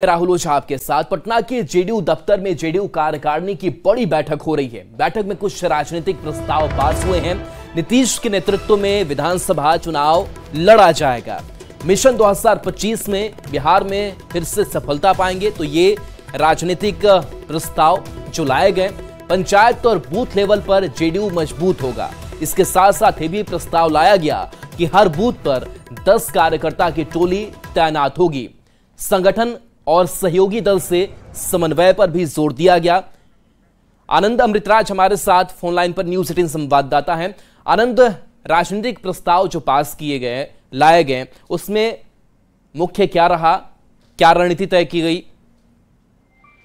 राहुल ओझा आपके साथ। पटना के जेडीयू दफ्तर में जेडीयू कार्यकारिणी की बड़ी बैठक हो रही है। बैठक में कुछ राजनीतिक प्रस्ताव पास हुए हैं। नीतीश के नेतृत्व में विधानसभा चुनाव लड़ा जाएगा। मिशन 2025 में बिहार में फिर से सफलता पाएंगे तो ये राजनीतिक प्रस्ताव जो लाए गए। पंचायत और बूथ लेवल पर जेडीयू मजबूत होगा। इसके साथ साथ ये भी प्रस्ताव लाया गया कि हर बूथ पर 10 कार्यकर्ता की टोली तैनात होगी। संगठन और सहयोगी दल से समन्वय पर भी जोर दिया गया। आनंद अमृतराज हमारे साथ फोन लाइन पर न्यूज 18 संवाददाता हैं। आनंद, राजनीतिक प्रस्ताव जो पास किए गए, लाए गए, उसमें मुख्य क्या रहा, क्या रणनीति तय की गई?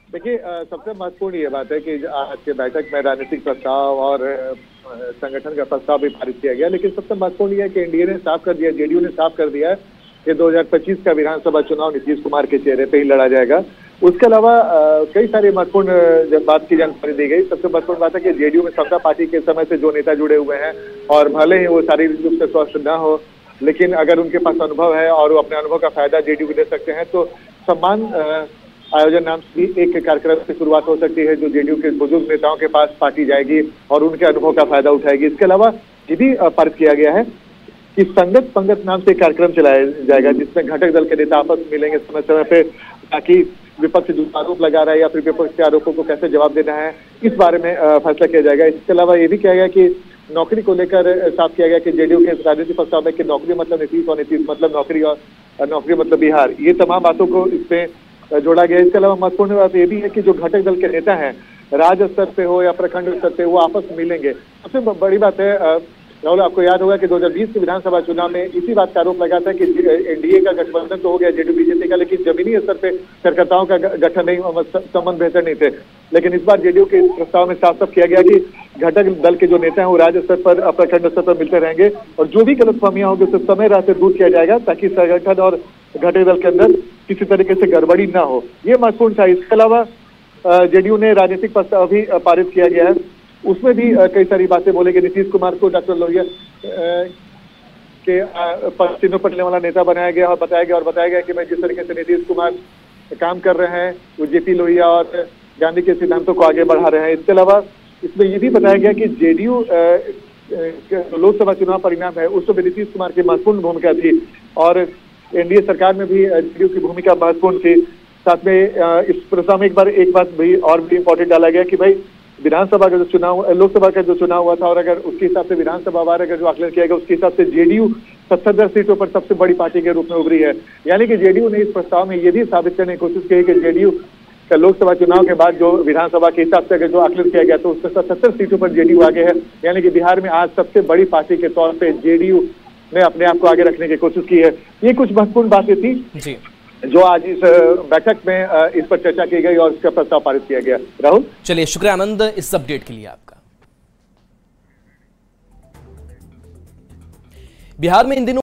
देखिए, सबसे महत्वपूर्ण ये बात है कि आज के बैठक में राजनीतिक प्रस्ताव और संगठन का प्रस्ताव भी पारित किया गया, लेकिन सबसे महत्वपूर्ण यह है कि एनडीए ने साफ कर दिया, जेडीयू ने साफ कर दिया है कि 2025 का विधानसभा चुनाव नीतीश कुमार के चेहरे पे ही लड़ा जाएगा। उसके अलावा कई सारी महत्वपूर्ण बात की जानकारी दी गई। सबसे महत्वपूर्ण बात है कि जेडीयू में समता पार्टी के समय से जो नेता जुड़े हुए हैं और भले ही वो शारीरिक रूप से स्वस्थ न हो, लेकिन अगर उनके पास अनुभव है और वो अपने अनुभव का फायदा जेडीयू को दे सकते हैं तो सम्मान आयोजन नाम की एक कार्यक्रम की शुरुआत हो सकती है, जो जेडीयू के बुजुर्ग नेताओं के पास पार्टी जाएगी और उनके अनुभव का फायदा उठाएगी। इसके अलावा ये भी पारित किया गया है कि संगत पंगत नाम से कार्यक्रम चलाया जाएगा, जिसमें घटक दल के नेता आपस में मिलेंगे समय समय पे, ताकि विपक्ष जो आरोप लगा रहा है या फिर विपक्ष के आरोपों को कैसे जवाब देना है, इस बारे में फैसला किया जाएगा। इसके अलावा ये भी किया गया कि नौकरी को लेकर साफ किया गया कि जेडीयू के राजनीतिक प्रस्ताव में कि नौकरी मतलब नीतीश और नीतीश मतलब नौकरी और नौकरी मतलब बिहार, ये तमाम बातों को इसमें जोड़ा गया। इसके अलावा महत्वपूर्ण बात ये भी है कि जो घटक दल के नेता हैं, राज्य स्तर पे हो या प्रखंड स्तर पे, वो आपस में मिलेंगे। सबसे बड़ी बात है राहुल, आपको याद होगा कि 2020 के विधानसभा चुनाव में इसी बात का आरोप लगा था कि एनडीए का गठबंधन तो हो गया जेडीयू बीजेपी का, लेकिन जमीनी स्तर पे कार्यकर्ताओं का गठन नहीं, संबंध बेहतर नहीं थे। लेकिन इस बार जेडीयू के प्रस्ताव में साफ साफ किया गया कि घटक दल के जो नेता हैं वो राज्य स्तर पर, प्रखंड स्तर पर मिलते रहेंगे और जो भी गलतफहमियां होंगी उसे समय रहते दूर किया जाएगा, ताकि संगठन और घटक दल के अंदर किसी तरीके से गड़बड़ी न हो। ये महत्वपूर्ण था। इसके अलावा जेडीयू ने राजनीतिक प्रस्ताव भी पारित किया गया है। उसमें भी कई सारी बातें बोले कि नीतीश कुमार को डॉक्टर लोहिया के पसीनों पर लेने वाला नेता बनाया गया और बताया गया कि मैं जिस तरीके से नीतीश कुमार काम कर रहे हैं वो जेपी लोहिया और गांधी के सिद्धांतों को आगे बढ़ा रहे हैं। इसके अलावा इसमें ये भी बताया गया कि जेडीयू लोकसभा चुनाव परिणाम है उसमें नीतीश कुमार की महत्वपूर्ण भूमिका थी और एनडीए सरकार में भी जेडीयू की भूमिका महत्वपूर्ण थी। साथ में इस प्रस्ताव में एक बात भी और भी इम्पोर्टेंट डाला गया कि भाई विधानसभा का जो चुनाव, लोकसभा का जो चुनाव हुआ था और अगर उसके हिसाब से विधानसभा वार अगर जो आकलन किया गया उसके हिसाब से जेडीयू 77 सीटों पर सबसे बड़ी पार्टी के रूप में उभरी है। यानी कि जेडीयू ने इस प्रस्ताव में ये भी साबित करने की कोशिश की कि जेडीयू का लोकसभा चुनाव के बाद जो विधानसभा के हिसाब से अगर जो आकलन किया गया तो उसमें 77 सीटों पर जेडीयू आगे है। यानी कि बिहार में आज सबसे बड़ी पार्टी के तौर पर जेडीयू ने अपने आप को आगे रखने की कोशिश की है। ये कुछ महत्वपूर्ण बातें थी जी, जो आज इस बैठक में इस पर चर्चा की गई और इसका प्रस्ताव पारित किया गया। राहुल, चलिए, शुक्रिया आनंद इस अपडेट के लिए आपका। बिहार में इन दिनों